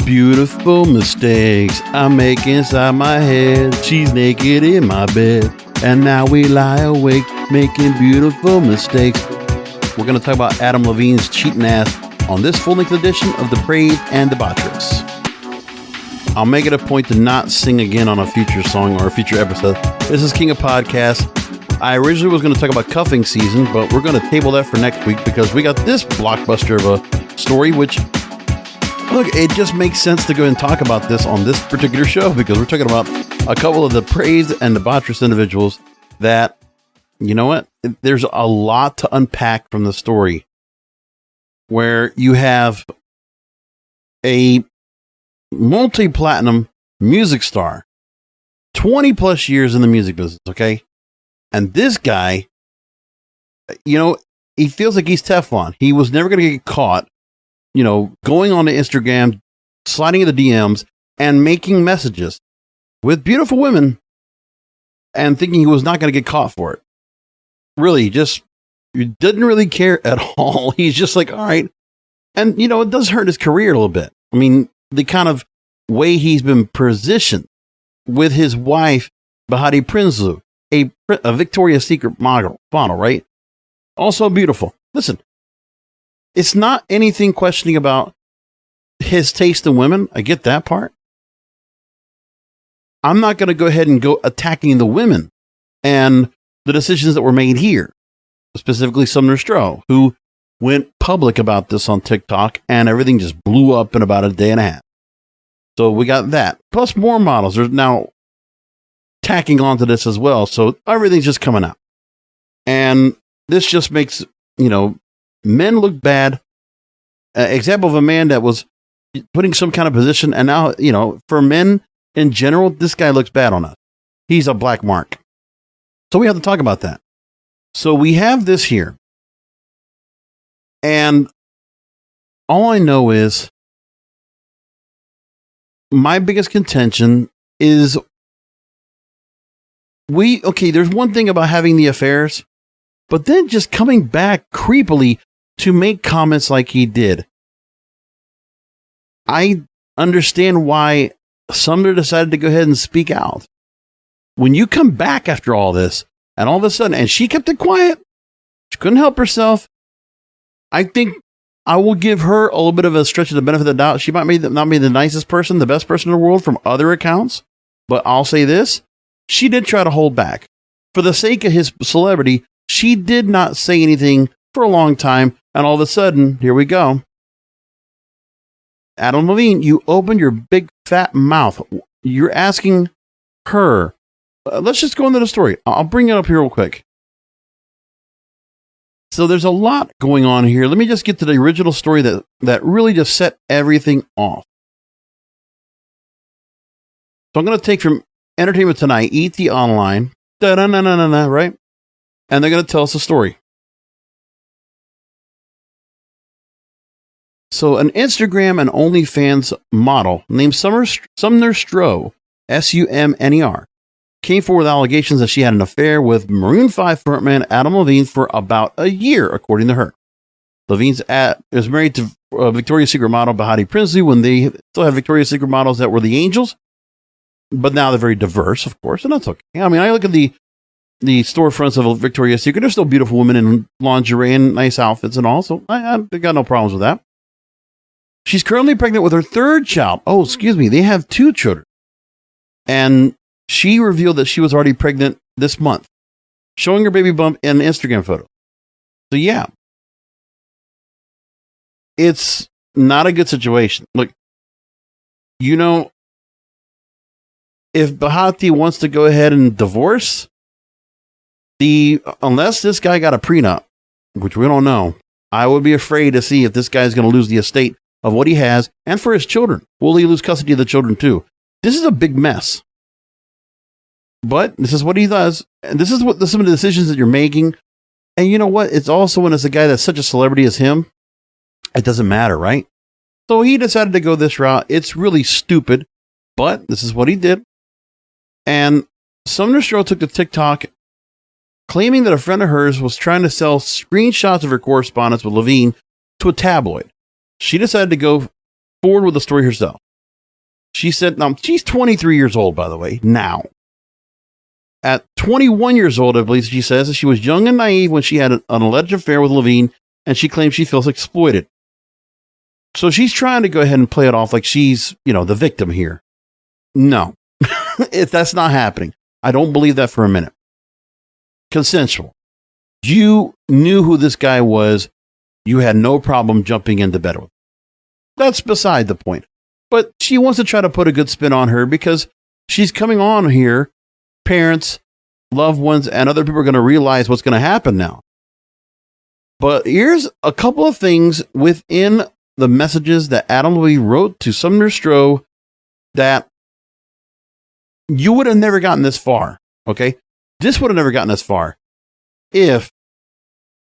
Beautiful mistakes I make inside my head. She's naked in my bed, and now we lie awake making beautiful mistakes. We're going to talk about Adam Levine's cheating ass on this full-length edition of Depraved and Debaucherous. I'll make it a point to not sing again on a future song or a future episode. This is King of Podcasts. I originally was going to talk about cuffing season, but we're going to table that for next week because we got this blockbuster of a story, which, look, it just makes sense to go and talk about this on this particular show because we're talking about a couple of the depraved and debaucherous individuals that, you know what, there's a lot to unpack from the story where you have a multi-platinum music star, 20 plus years in the music business, okay? And this guy, you know, he feels like he's Teflon. He was never going to get caught, you know, going on to Instagram, sliding in the DMs, and making messages with beautiful women and thinking he was not going to get caught for it. Really, just didn't really care at all. He's just like, all right. And, you know, it does hurt his career a little bit. I mean, the kind of way he's been positioned with his wife, Bahati Prinsloo, a Victoria's Secret model, right? Also beautiful. Listen, it's not anything questioning about his taste in women. I get that part. I'm not going to go ahead and go attacking the women and the decisions that were made here, specifically Sumner Stroh, who went public about this on TikTok and everything just blew up in about a day and a half. So we got that. Plus more models. There's now tacking onto this as well. So everything's just coming out. And this just makes, you know, men look bad. Example of a man that was putting some kind of position. And now, you know, for men in general, this guy looks bad on us. He's a black mark. So we have to talk about that. So we have this here. And all I know is my biggest contention is there's one thing about having the affairs, but then just coming back creepily to make comments like he did. I understand why Sumner decided to go ahead and speak out. When you come back after all this, and all of a sudden, and she kept it quiet, she couldn't help herself. I think I will give her a little bit of a stretch of the benefit of the doubt. She might not be the nicest person, the best person in the world from other accounts, but I'll say this. She did try to hold back. For the sake of his celebrity, she did not say anything for a long time, and all of a sudden, here we go. Adam Levine, you opened your big fat mouth. You're asking her. Let's just go into the story. I'll bring it up here real quick. So there's a lot going on here. Let me just get to the original story that really just set everything off. So I'm going to take from Entertainment Tonight, ET Online, right? And they're going to tell us a story. So an Instagram and OnlyFans model named Sumner Stroh, Sumner, came forward with allegations that she had an affair with Maroon 5 frontman Adam Levine for about a year, according to her. Levine is married to Victoria's Secret model Bahati Prinsloo when they still had Victoria's Secret models that were the Angels, but now they're very diverse, of course, and that's okay. I mean, I look at the storefronts of Victoria's Secret. There's still beautiful women in lingerie and nice outfits and all, so I got no problems with that. She's currently pregnant with her third child. Oh, excuse me. They have 2 children. And she revealed that she was already pregnant this month, showing her baby bump in an Instagram photo. So, yeah, it's not a good situation. Look, you know, if Bahati wants to go ahead and divorce, unless this guy got a prenup, which we don't know, I would be afraid to see if this guy's going to lose the estate of what he has and for his children. Will he lose custody of the children too? This is a big mess. But this is what he does. And this is some of the decisions that you're making. And you know what? It's also when it's a guy that's such a celebrity as him, it doesn't matter, right? So he decided to go this route. It's really stupid, but this is what he did. And Sumner Stroh took to TikTok claiming that a friend of hers was trying to sell screenshots of her correspondence with Levine to a tabloid. She decided to go forward with the story herself. She said, now she's 23 years old, by the way, now. At 21 years old, I believe she says that she was young and naive when she had an alleged affair with Levine, and she claims she feels exploited. So she's trying to go ahead and play it off like she's, the victim here. No, if that's not happening. I don't believe that for a minute. Consensual. You knew who this guy was. You had no problem jumping into bed with him. That's beside the point. But she wants to try to put a good spin on her because she's coming on here. Parents, loved ones, and other people are going to realize what's going to happen now. But here's a couple of things within the messages that Adam Levine wrote to Sumner Stroh that you would have never gotten this far. Okay? This would have never gotten this far if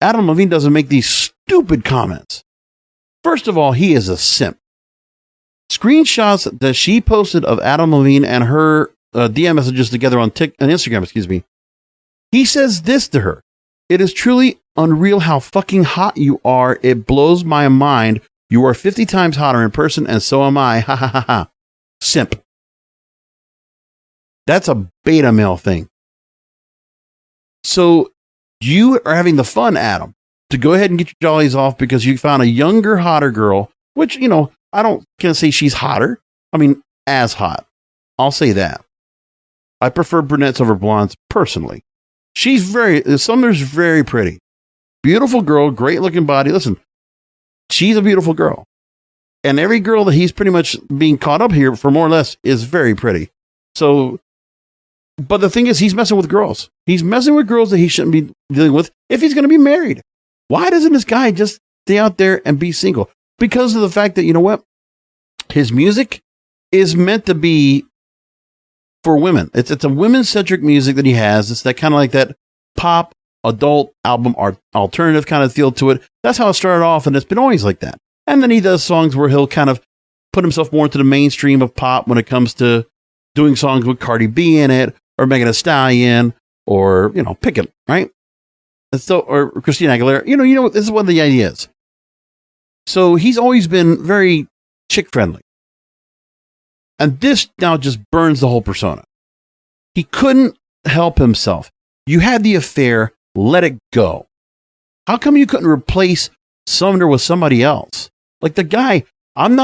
Adam Levine doesn't make these stupid comments. First of all, he is a simp. Screenshots that she posted of Adam Levine and her DM messages together on Instagram, He says this to her. It is truly unreal how fucking hot you are. It blows my mind. You are 50 times hotter in person, and so am I. Ha ha ha ha. Simp. That's a beta male thing. So you are having the fun, Adam, to go ahead and get your jollies off because you found a younger, hotter girl, which, I can't say she's hotter. I mean, as hot. I'll say that. I prefer brunettes over blondes personally. Sumner's very pretty. Beautiful girl, great looking body. Listen, she's a beautiful girl. And every girl that he's pretty much being caught up here for more or less is very pretty. So, but the thing is, he's messing with girls. He's messing with girls that he shouldn't be dealing with if he's going to be married. Why doesn't this guy just stay out there and be single? Because of the fact that, his music is meant to be for women. It's a women-centric music that he has. It's that kind of like that pop, adult album, alternative kind of feel to it. That's how it started off, and it's been always like that. And then he does songs where he'll kind of put himself more into the mainstream of pop when it comes to doing songs with Cardi B in it, or Megan Thee Stallion, or, pick it, right? And so, or Christina Aguilera. This is one of the ideas. So he's always been very chick-friendly. And this now just burns the whole persona. He couldn't help himself. You had the affair, let it go. How come you couldn't replace Sumner with somebody else? Like the guy, what am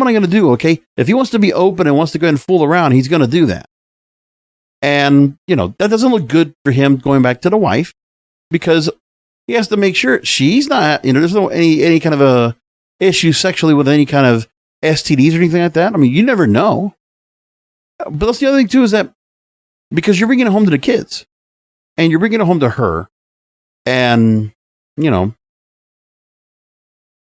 I going to do, okay? If he wants to be open and wants to go ahead and fool around, he's going to do that. And, that doesn't look good for him going back to the wife because he has to make sure she's not, there's no any kind of a issue sexually with any kind of STDs or anything like that. I mean, you never know. But that's the other thing too, is that because you're bringing it home to the kids and you're bringing it home to her and,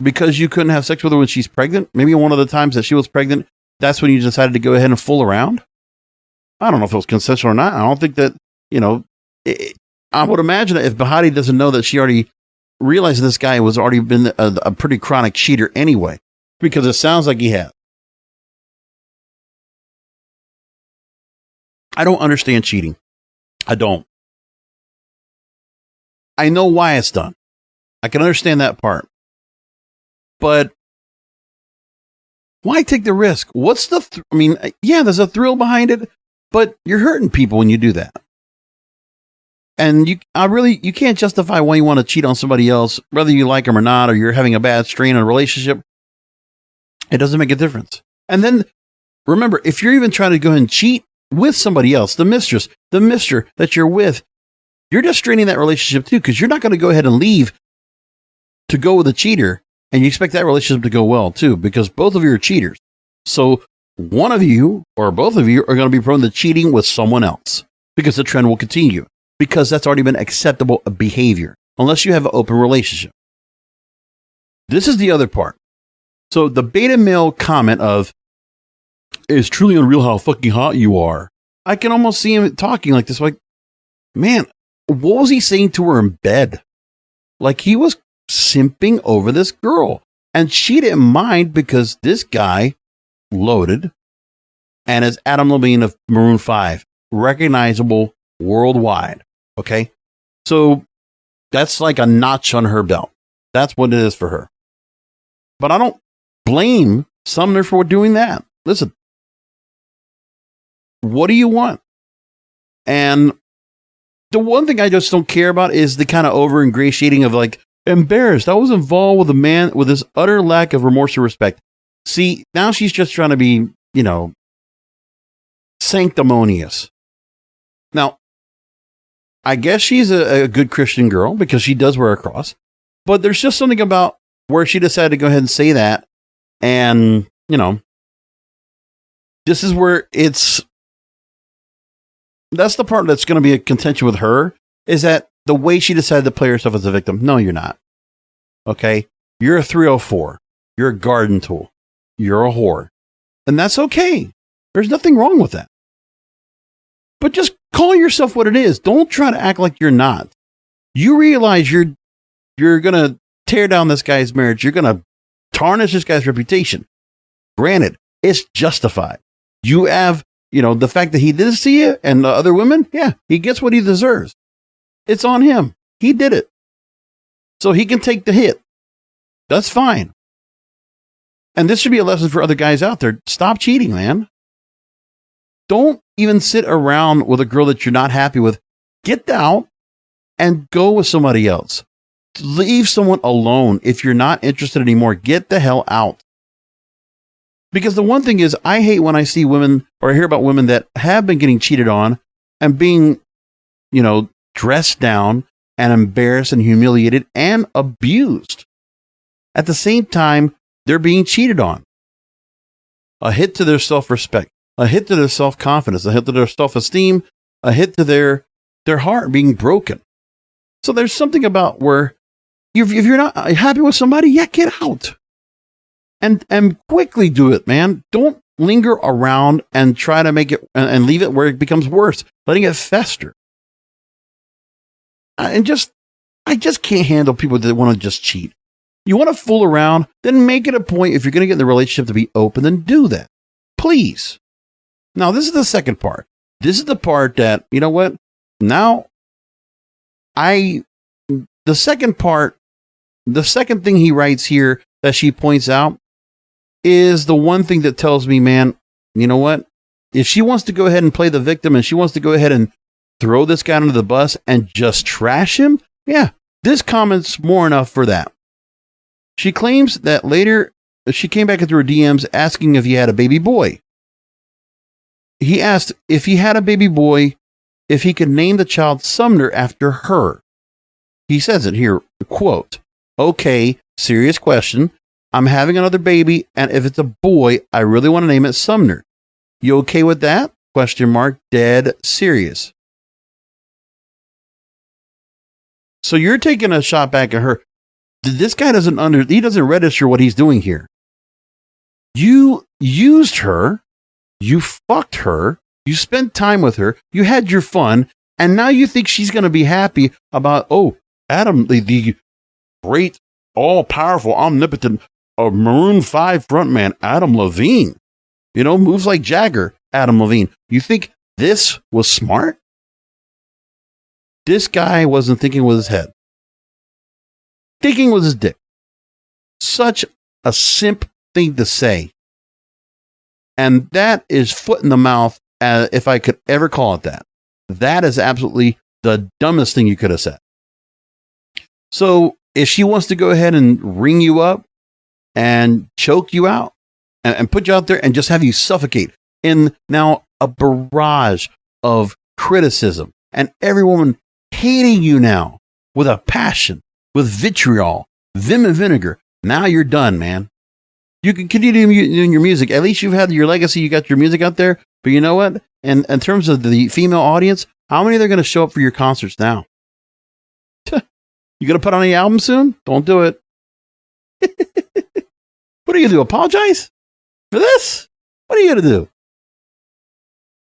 because you couldn't have sex with her when she's pregnant, maybe one of the times that she was pregnant, that's when you decided to go ahead and fool around. I don't know if it was consensual or not. I don't think that, I would imagine that if Bahati doesn't know that she already realized this guy was already been a pretty chronic cheater anyway, because it sounds like he has. I don't understand cheating. I don't. I know why it's done. I can understand that part. But why take the risk? What's there's a thrill behind it, but you're hurting people when you do that. And you can't justify why you want to cheat on somebody else, whether you like them or not, or you're having a bad strain in a relationship. It doesn't make a difference. And then remember, if you're even trying to go ahead and cheat with somebody else, the mistress, the mister that you're with, you're just straining that relationship too, because you're not going to go ahead and leave to go with a cheater and you expect that relationship to go well too, because both of you are cheaters. So one of you or both of you are going to be prone to cheating with someone else because the trend will continue, because that's already been acceptable behavior unless you have an open relationship. This is the other part. So the beta male comment of, it's truly unreal how fucking hot you are. I can almost see him talking like this, like, man, what was he saying to her in bed? Like he was simping over this girl, and she didn't mind because this guy loaded and is Adam Levine of Maroon 5, recognizable worldwide. Okay. So that's like a notch on her belt. That's what it is for her. But I don't blame Sumner for doing that. listen, what do you want? And the one thing I just don't care about is the kind of over ingratiating of like, embarrassed. I was involved with a man with this utter lack of remorse or respect. See, now she's just trying to be, sanctimonious. Now, I guess she's a good Christian girl because she does wear a cross, but there's just something about where she decided to go ahead and say that. And, this is where that's the part that's going to be a contention with her, is that the way she decided to play herself as a victim. No, you're not. Okay. You're a 304. You're a garden tool. You're a whore. And that's okay. There's nothing wrong with that. But just call yourself what it is. Don't try to act like you're not. You realize you're going to tear down this guy's marriage. You're going to tarnish this guy's reputation. Granted, it's justified. You have, the fact that he did this to you and the other women. Yeah, he gets what he deserves. It's on him. He did it. So he can take the hit. That's fine. And this should be a lesson for other guys out there. Stop cheating, man. Don't even sit around with a girl that you're not happy with. Get out and go with somebody else. Leave someone alone. If you're not interested anymore, get the hell out. Because the one thing is, I hate when I see women or I hear about women that have been getting cheated on and being, dressed down and embarrassed and humiliated and abused. At the same time, they're being cheated on. A hit to their self-respect, a hit to their self-confidence, a hit to their self-esteem, a hit to their heart being broken. So there's something about where if you're not happy with somebody, yeah, get out. And quickly do it, man. Don't linger around and try to make it and leave it where it becomes worse, letting it fester. I just can't handle people that want to just cheat. You want to fool around, then make it a point, if you're going to get in the relationship to be open, then do that. Please. Now, this is the second part. This is the part that, you know what? Now, the second thing he writes here that she points out is the one thing that tells me, man, you know what? If she wants to go ahead and play the victim and she wants to go ahead and throw this guy under the bus and just trash him, yeah, this comment's more enough for that. She claims that later she came back into her DMs asking if he had a baby boy. He asked if he had a baby boy, if he could name the child Sumner after her. He says it here, quote, "Okay, serious question. I'm having another baby, and if it's a boy, I really want to name it Sumner. You okay with that? Question mark, dead serious." So you're taking a shot back at her. This guy he doesn't register what he's doing here. You used her, you fucked her, you spent time with her, you had your fun, and now you think she's going to be happy about, Adam, the great, all-powerful, omnipotent Maroon 5 frontman, Adam Levine. Moves like Jagger, Adam Levine. You think this was smart? This guy wasn't thinking with his head. Thinking with his dick. Such a simp thing to say. And that is foot in the mouth, if I could ever call it that. That is absolutely the dumbest thing you could have said. So if she wants to go ahead and ring you up and choke you out and put you out there and just have you suffocate in now a barrage of criticism and every woman hating you now with a passion, with vitriol, vim and vinegar. Now you're done, man. You can continue doing your music. At least you've had your legacy. You got your music out there. But you know what? And in terms of the female audience, how many are going to show up for your concerts now? You going to put on any album soon? Don't do it. What are you going to do? Apologize for this? What are you going to do?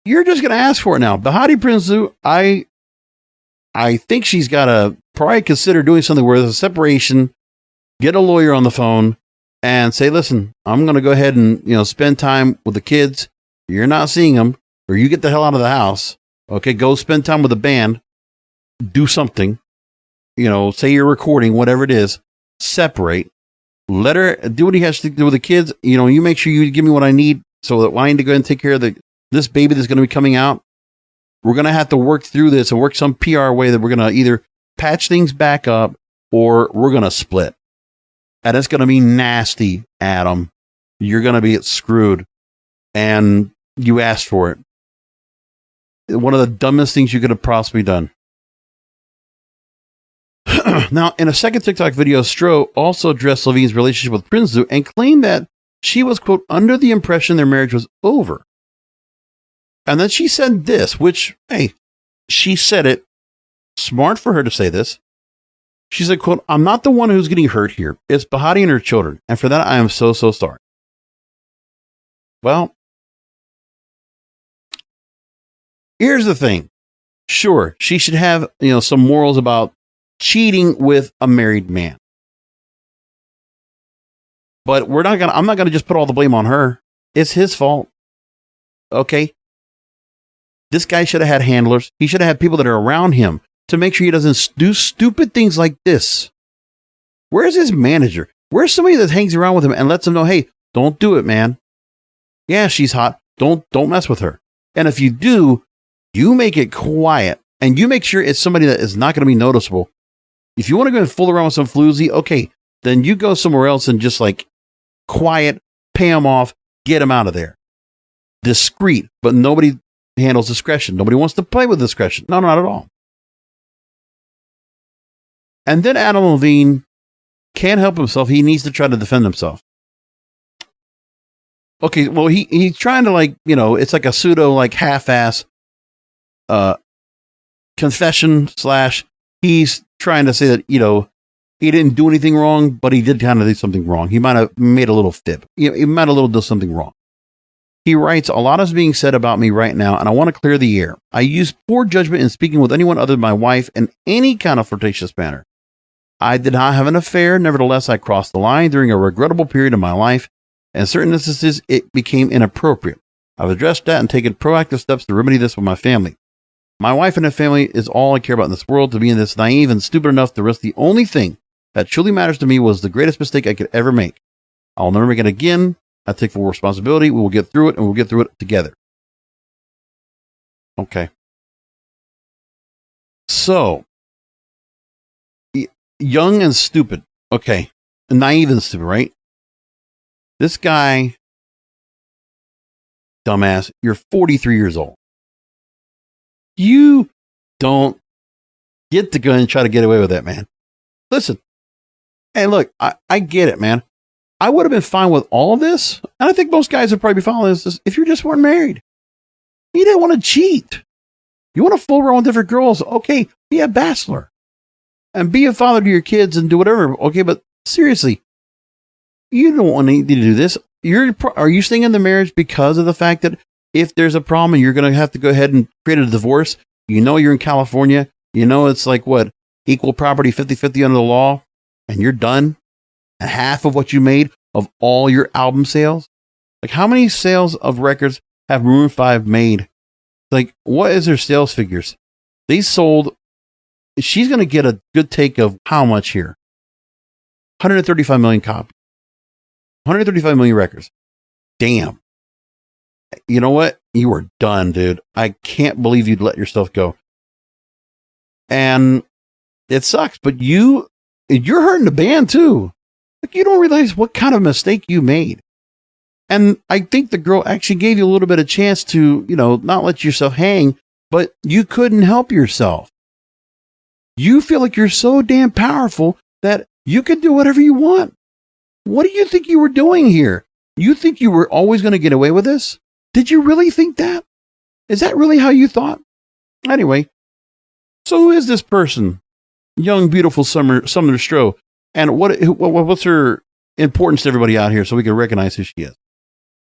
You're just going to ask for it now. Bahati Prinsloo, I think she's got to probably consider doing something where there's a separation, get a lawyer on the phone and say, listen, I'm going to go ahead and, spend time with the kids. You're not seeing them, or you get the hell out of the house. Okay. Go spend time with a band, do something, say you're recording, whatever it is, separate, let her do what he has to do with the kids. You make sure you give me what I need so that when I need to go ahead and take care of this baby that's going to be coming out, we're going to have to work through this and work some PR way that we're going to either patch things back up or we're going to split. And it's going to be nasty, Adam. You're going to be screwed. And you asked for it. One of the dumbest things you could have possibly done. Now, in a second TikTok video, Stroh also addressed Levine's relationship with Prinzu and claimed that she was, quote, under the impression their marriage was over. And then she said this, which, hey, she said it. Smart for her to say this. She said, quote, I'm not the one who's getting hurt here. It's Bahati and her children. And for that, I am so, so sorry. Well, here's the thing. Sure, she should have, some morals about cheating with a married man. But I'm not gonna just put all the blame on her. It's his fault. Okay. This guy should have had handlers. He should have had people that are around him to make sure he doesn't do stupid things like this. Where's his manager? Where's somebody that hangs around with him and lets him know, hey, don't do it, man. Yeah, she's hot. Don't mess with her. And if you do, you make it quiet and you make sure it's somebody that is not going to be noticeable. If you want to go and fool around with some floozy, okay, then you go somewhere else and just like quiet, pay them off, get them out of there. Discreet, but nobody handles discretion. Nobody wants to play with discretion. No, not at all. And then Adam Levine can't help himself. He needs to try to defend himself. Okay, well, he's trying to it's like a pseudo, half-ass confession / he's trying to say that, he didn't do anything wrong, but he did kind of do something wrong. He might have made a little fib. He might have done something wrong. He writes, a lot is being said about me right now, and I want to clear the air. I use poor judgment in speaking with anyone other than my wife in any kind of flirtatious manner. I did not have an affair. Nevertheless, I crossed the line during a regrettable period of my life. In certain instances, it became inappropriate. I've addressed that and taken proactive steps to remedy this with my family. My wife and her family is all I care about in this world. To be this naive and stupid enough to risk the only thing that truly matters to me was the greatest mistake I could ever make. I'll never make it again. I take full responsibility. We will get through it, and we'll get through it together. Okay. So, young and stupid. Okay. Naive and stupid, right? This guy, dumbass, you're 43 years old. You don't get to go and try to get away with that, man. Listen, hey, look, I get it, man. I would have been fine with all of this, and I think most guys would probably be fine with this if you just weren't married. You didn't want to cheat. You want to fool around with different girls. Okay, be a bachelor. And be a father to your kids and do whatever. Okay, but seriously, you don't want to do this. Are you staying in the marriage because of the fact that if there's a problem and you're going to have to go ahead and create a divorce, you're in California, it's like what, equal property 50-50 under the law, and you're done? And half of what you made of all your album sales? Like, how many sales of records have Maroon 5 made? Like, what is their sales figures? They sold, she's going to get a good take of how much here? 135 million copies. 135 million records. Damn. You know what? You were done, dude. I can't believe you'd let yourself go. And it sucks, but you're hurting the band too. Like, you don't realize what kind of mistake you made. And I think the girl actually gave you a little bit of chance to, not let yourself hang, but you couldn't help yourself. You feel like you're so damn powerful that you can do whatever you want. What do you think you were doing here? You think you were always going to get away with this? Did you really think that? Is that really how you thought? Anyway, so who is this person? Young, beautiful Sumner Stroh. And what's her importance to everybody out here so we can recognize who she is?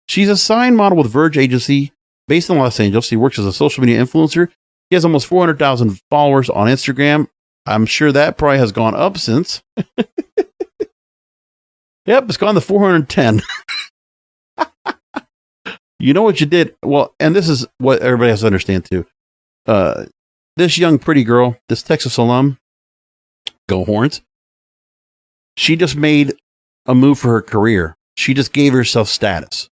She's a signed model with Verge Agency based in Los Angeles. She works as a social media influencer. She has almost 400,000 followers on Instagram. I'm sure that probably has gone up since. Yep, it's gone to 410. You know what you did? Well, and this is what everybody has to understand too. This young pretty girl, this Texas alum, go Horns, she just made a move for her career. She just gave herself status.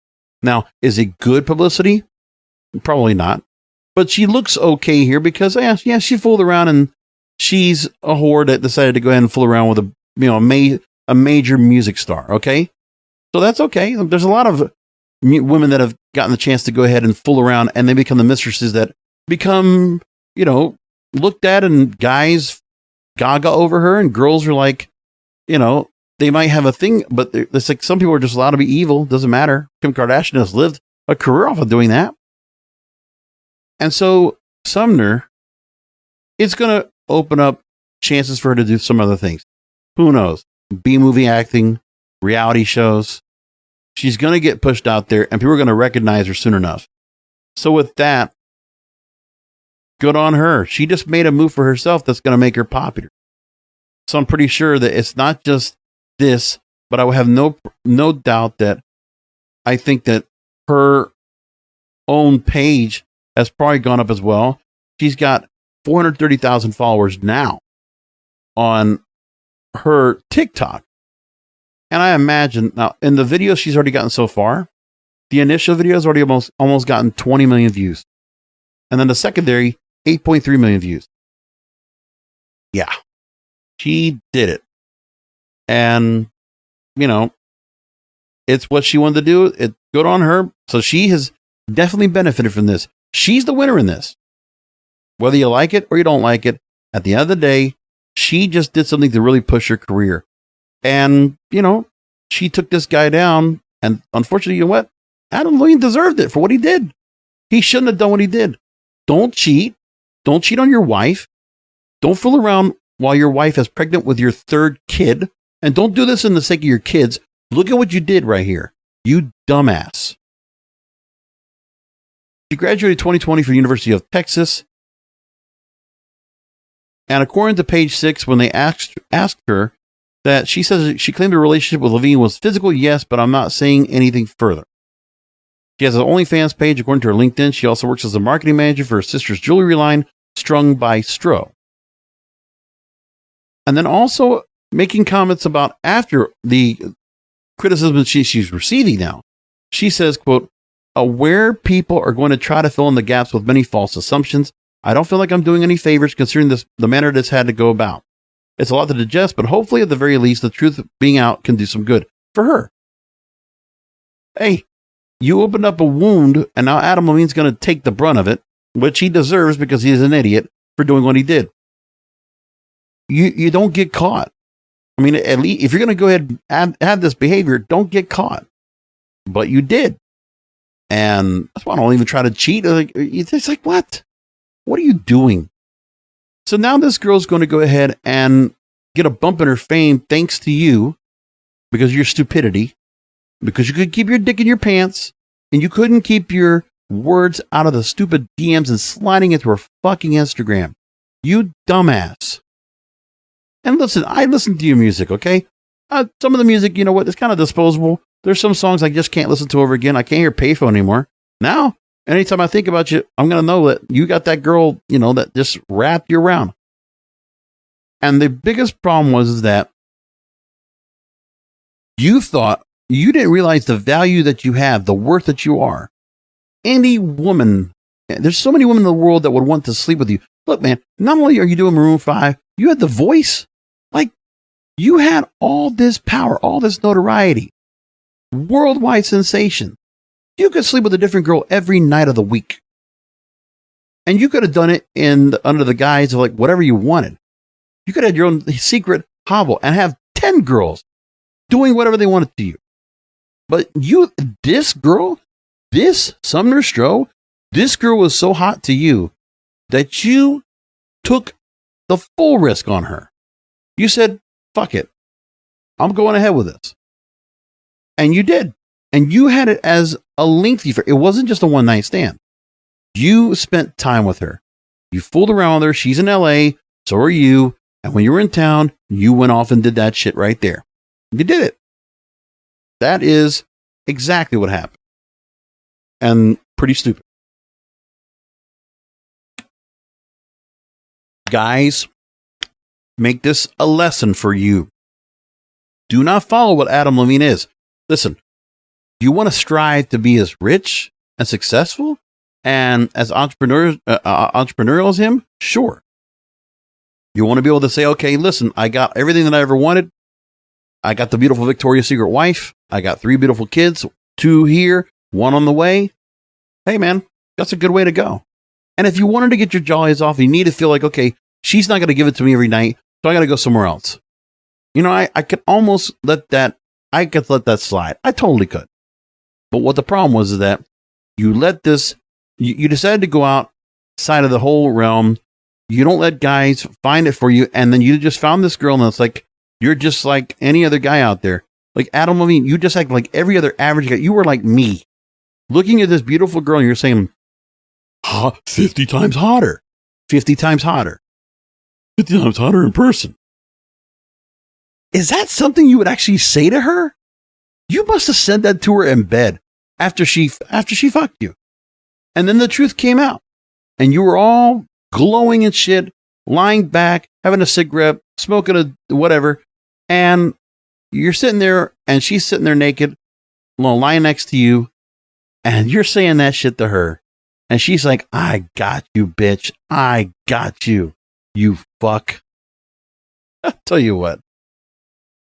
Now, is it good publicity? Probably not. But she looks okay here because, yeah, she fooled around and she's a whore that decided to go ahead and fool around with a major music star. Okay. So that's okay. There's a lot of women that have gotten the chance to go ahead and fool around and they become the mistresses that become, looked at, and guys gaga over her, and girls are like, they might have a thing, but it's like some people are just allowed to be evil. Doesn't matter. Kim Kardashian has lived a career off of doing that. And so Sumner, it's going to open up chances for her to do some other things. Who knows? B-movie acting, reality shows. She's going to get pushed out there and people are going to recognize her soon enough. So with that, good on her. She just made a move for herself that's going to make her popular. So I'm pretty sure that it's not just this, but I will have no doubt that I think that her own page has probably gone up as well. She's got 430,000 followers now on her TikTok. And I imagine now in the videos she's already gotten so far, the initial video has already almost gotten 20 million views. And then the secondary, 8.3 million views. Yeah, she did it. And, it's what she wanted to do. It's good on her. So she has definitely benefited from this. She's the winner in this. Whether you like it or you don't like it, at the end of the day, she just did something to really push her career. And, she took this guy down. And unfortunately, you know what? Adam Levine deserved it for what he did. He shouldn't have done what he did. Don't cheat. Don't cheat on your wife. Don't fool around while your wife is pregnant with your third kid. And don't do this in the sake of your kids. Look at what you did right here. You dumbass. She graduated 2020 from the University of Texas. And according to page 6, when they asked her that, she says she claimed her relationship with Levine was physical, yes, but I'm not saying anything further. She has an OnlyFans page according to her LinkedIn. She also works as a marketing manager for her sister's jewelry line, Strung by Stroh. And then also making comments about after the criticism she's receiving now. She says, quote, aware people are going to try to fill in the gaps with many false assumptions. I don't feel like I'm doing any favors considering the manner this had to go about. It's a lot to digest, but hopefully at the very least, the truth being out can do some good for her. Hey, you opened up a wound and now Adam Levine's going to take the brunt of it, which he deserves because he's an idiot for doing what he did. You don't get caught. I mean, at least if you're going to go ahead and have this behavior, don't get caught. But you did. And that's why I don't even try to cheat. It's like, what? What are you doing? So now this girl's going to go ahead and get a bump in her fame thanks to you because of your stupidity, because you could keep your dick in your pants and you couldn't keep your words out of the stupid DMs and sliding into her fucking Instagram. You dumbass. And listen, I listen to your music, okay? Some of the music, you know what, it's kind of disposable. There's some songs I just can't listen to over again. I can't hear Payphone anymore. Now, anytime I think about you, I'm going to know that you got that girl, that just wrapped you around. And the biggest problem was that you thought you didn't realize the value that you have, the worth that you are. Any woman, there's so many women in the world that would want to sleep with you. Look, man, not only are you doing Maroon 5, you had the voice. Like, you had all this power, all this notoriety, worldwide sensation. You could sleep with a different girl every night of the week. And you could have done it under the guise of like whatever you wanted. You could have had your own secret hovel and have 10 girls doing whatever they wanted to you. But this girl, this Sumner Stroh, this girl was so hot to you that you took the full risk on her. You said, fuck it. I'm going ahead with this. And you did. And you had it as a lengthy affair. It wasn't just a one night stand. You spent time with her. You fooled around with her. She's in LA. So are you. And when you were in town, you went off and did that shit right there. You did it. That is exactly what happened. And pretty stupid. Guys, make this a lesson for you. Do not follow what Adam Levine is. Listen, Do you want to strive to be as rich and successful and as entrepreneurial as him? Sure. You want to be able to say, okay, listen, I got everything that I ever wanted. I got the beautiful Victoria's Secret wife. I got 3 beautiful kids, 2 here, 1 on the way. Hey, man, that's a good way to go. And if you wanted to get your jollies off, you need to feel like, okay, she's not going to give it to me every night, so I got to go somewhere else. You know, I could almost let that slide. I totally could. But what the problem was is that you let this, you decided to go outside of the whole realm. You don't let guys find it for you. And then you just found this girl and it's like, you're just like any other guy out there. Like Adam Levine, you just act like every other average guy. You were like me, looking at this beautiful girl and you're saying, 50 times hotter, 50 times hotter, 50 times hotter in person. Is that something you would actually say to her? You must have said that to her in bed after she fucked you. And then the truth came out and you were all glowing and shit, lying back, having a cigarette, smoking a whatever. And you're sitting there and she's sitting there naked, lying next to you. And you're saying that shit to her. And she's like, I got you, bitch. I got you, you fuck. I'll tell you what.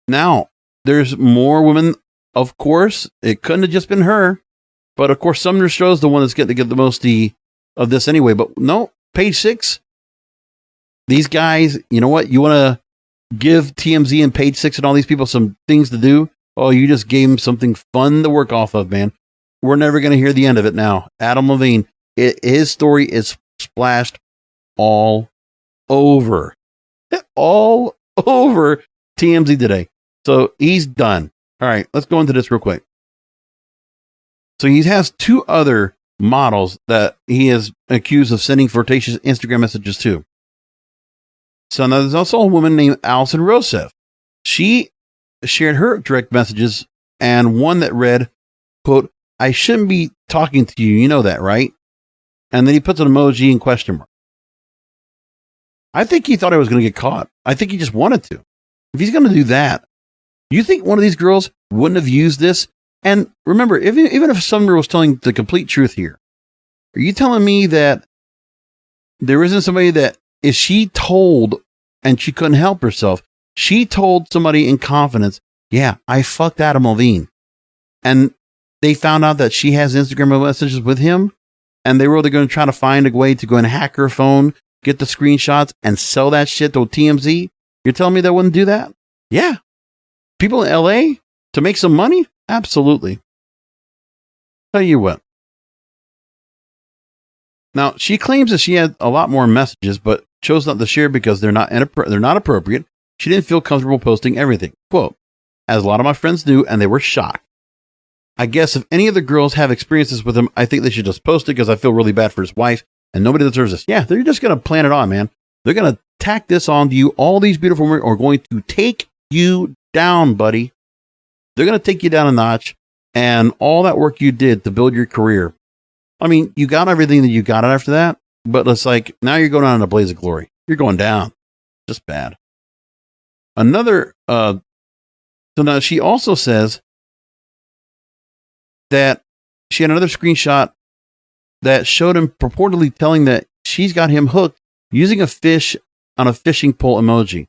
Now, there's more women, of course. It couldn't have just been her. But, of course, Sumner Stroh is the one that's getting to get the most of this anyway. But no, page 6. These guys, you know what? You want to give TMZ and page 6 and all these people some things to do? Oh, you just gave them something fun to work off of, man. We're never going to hear the end of it now. Adam Levine, his story is splashed all over TMZ today. So he's done. All right, let's go into this real quick. So he has 2 other models that he is accused of sending flirtatious Instagram messages to. So now there's also a woman named Allison Rossef. She shared her direct messages and one that read, quote, I shouldn't be talking to you. You know that, right? And then he puts an emoji and question mark. I think he thought I was going to get caught. I think he just wanted to. If he's going to do that, you think one of these girls wouldn't have used this? And remember, even if Sumner was telling the complete truth here, are you telling me that there isn't somebody that if she told and she couldn't help herself, she told somebody in confidence, yeah, I fucked Adam Levine. And they found out that she has Instagram messages with him. And they were going to try to find a way to go and hack her phone, get the screenshots and sell that shit to TMZ. You're telling me they wouldn't do that? Yeah. People in LA to make some money? Absolutely. Tell you what. Now, she claims that she had a lot more messages, but chose not to share because they're not appropriate. She didn't feel comfortable posting everything. Quote, as a lot of my friends do, and they were shocked. I guess if any of the girls have experiences with him, I think they should just post it because I feel really bad for his wife and nobody deserves this. Yeah, they're just going to plan it on, man. They're going to tack this on to you. All these beautiful women are going to take you down, buddy. They're going to take you down a notch and all that work you did to build your career. I mean, you got everything that you got after that, but it's like now you're going down in a blaze of glory. You're going down. Just bad. So now she also says that she had another screenshot that showed him purportedly telling that she's got him hooked using a fish on a fishing pole emoji.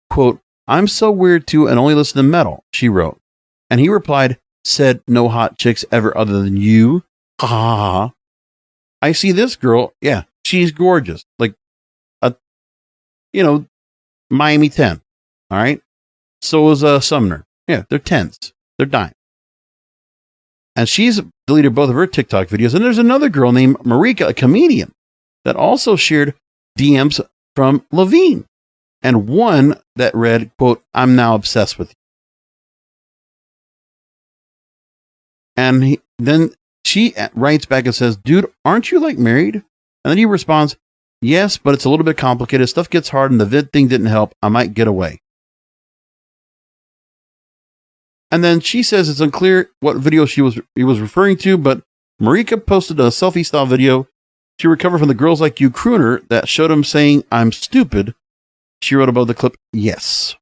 Quote, I'm so weird too and only listen to metal, she wrote. And he replied, said no hot chicks ever other than you. Ha ha ha. I see this girl. Yeah, she's gorgeous. Like Miami 10. All right. So is Sumner. Yeah, they're 10s. They're dimes. And she's deleted both of her TikTok videos. And there's another girl named Marika, a comedian, that also shared DMs from Levine. And one that read, quote, I'm now obsessed with you. And then she writes back and says, dude, aren't you like married? And then he responds, yes, but it's a little bit complicated. Stuff gets hard and the vid thing didn't help. I might get away. And then she says it's unclear what video he was referring to, but Marika posted a selfie style video to recover from the Girls Like You crooner that showed him saying, I'm stupid. She wrote above the clip, yes.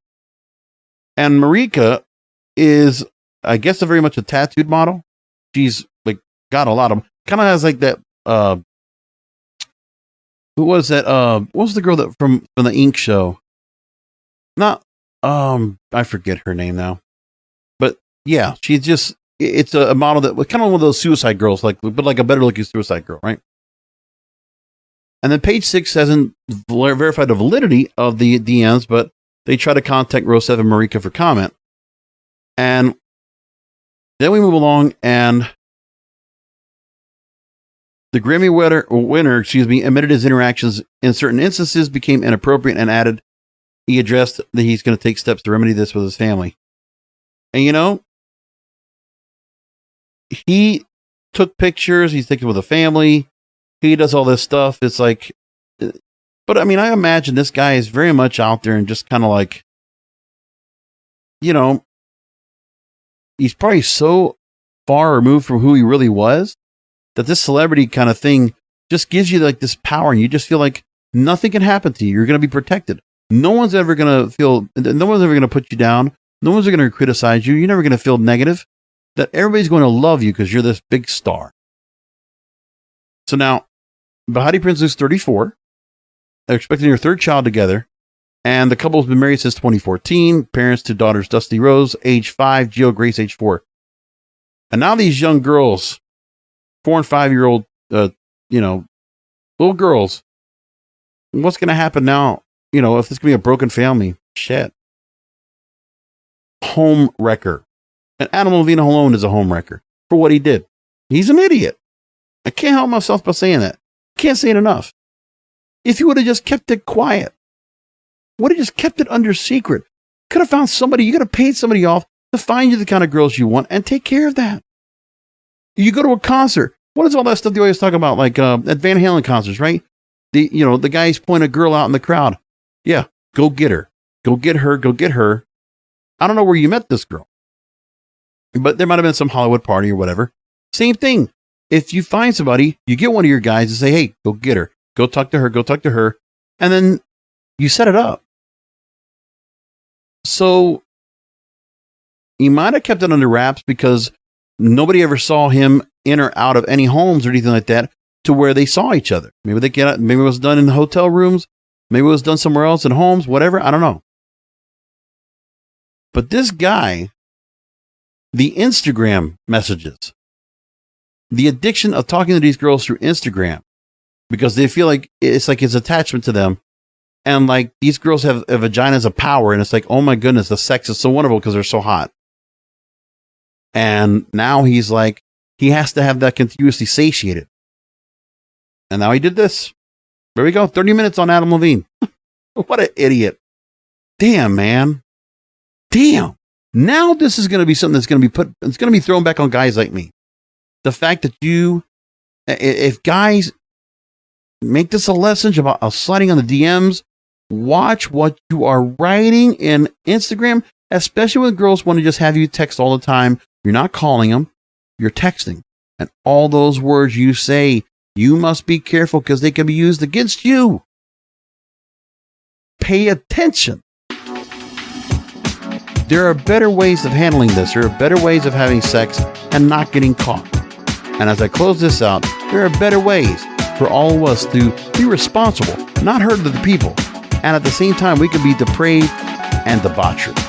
And Marika is, I guess, very much a tattooed model. she's like got a lot of, kind of has like that, who was that? What was the girl that from the Ink show? Not, I forget her name now, but yeah, she's just, it's a model that was kind of one of those suicide girls, like, but like a better looking suicide girl, right? And then page 6 hasn't verified the validity of the DMs, but they try to contact Rosev and Marika for comment. And then we move along, and the Grammy winner, admitted his interactions in certain instances became inappropriate and added he addressed that he's going to take steps to remedy this with his family. And you know, he took pictures, he's taken with a family, he does all this stuff. It's like, but I mean, I imagine this guy is very much out there and just kind of like, you know, he's probably so far removed from who he really was that this celebrity kind of thing just gives you like this power, and you just feel like nothing can happen to you. You're going to be protected. No one's ever going to put you down. No one's going to criticize you. You're never going to feel negative. That everybody's going to love you because you're this big star. So now, Bahati Prince is 34. They're expecting their third child together. And the couple's been married since 2014. Parents to daughters Dusty Rose, age 5, Gio Grace, age 4. And now these young girls, 4 and 5-year-old, little girls, what's going to happen now? You know, if this can be a broken family, shit. Home wrecker. And Adam Levine alone is a home wrecker for what he did. He's an idiot. I can't help myself by saying that. Can't say it enough. If you would have just kept it quiet, would have just kept it under secret, could have found somebody, you could have paid somebody off to find you the kind of girls you want and take care of that. You go to a concert. What is all that stuff they always talk about? Like at Van Halen concerts, right? The guys point a girl out in the crowd. Yeah, go get her. Go get her. Go get her. I don't know where you met this girl, but there might have been some Hollywood party or whatever. Same thing. If you find somebody, you get one of your guys and say, hey, go get her. Go talk to her. Go talk to her. And then you set it up. So he might have kept it under wraps because nobody ever saw him in or out of any homes or anything like that to where they saw each other. Maybe maybe it was done in the hotel rooms. Maybe it was done somewhere else in homes, whatever. I don't know. But this guy, the Instagram messages, the addiction of talking to these girls through Instagram because they feel like it's like his attachment to them. And like these girls have vaginas of power. And it's like, oh my goodness, the sex is so wonderful because they're so hot. And now he's like, he has to have that continuously satiated. And now he did this. There we go. 30 minutes on Adam Levine. What an idiot. Damn, man. Damn. Now this is going to be something that's going to be it's going to be thrown back on guys like me. The fact that if guys make this a lesson about sliding on the DMs, watch what you are writing in Instagram, especially when girls want to just have you text all the time. You're not calling them, you're texting. And all those words you say, you must be careful because they can be used against you. Pay attention. There are better ways of handling this. There are better ways of having sex and not getting caught. And as I close this out, there are better ways for all of us to be responsible, not hurt the people. And at the same time, we can be depraved and debaucherous.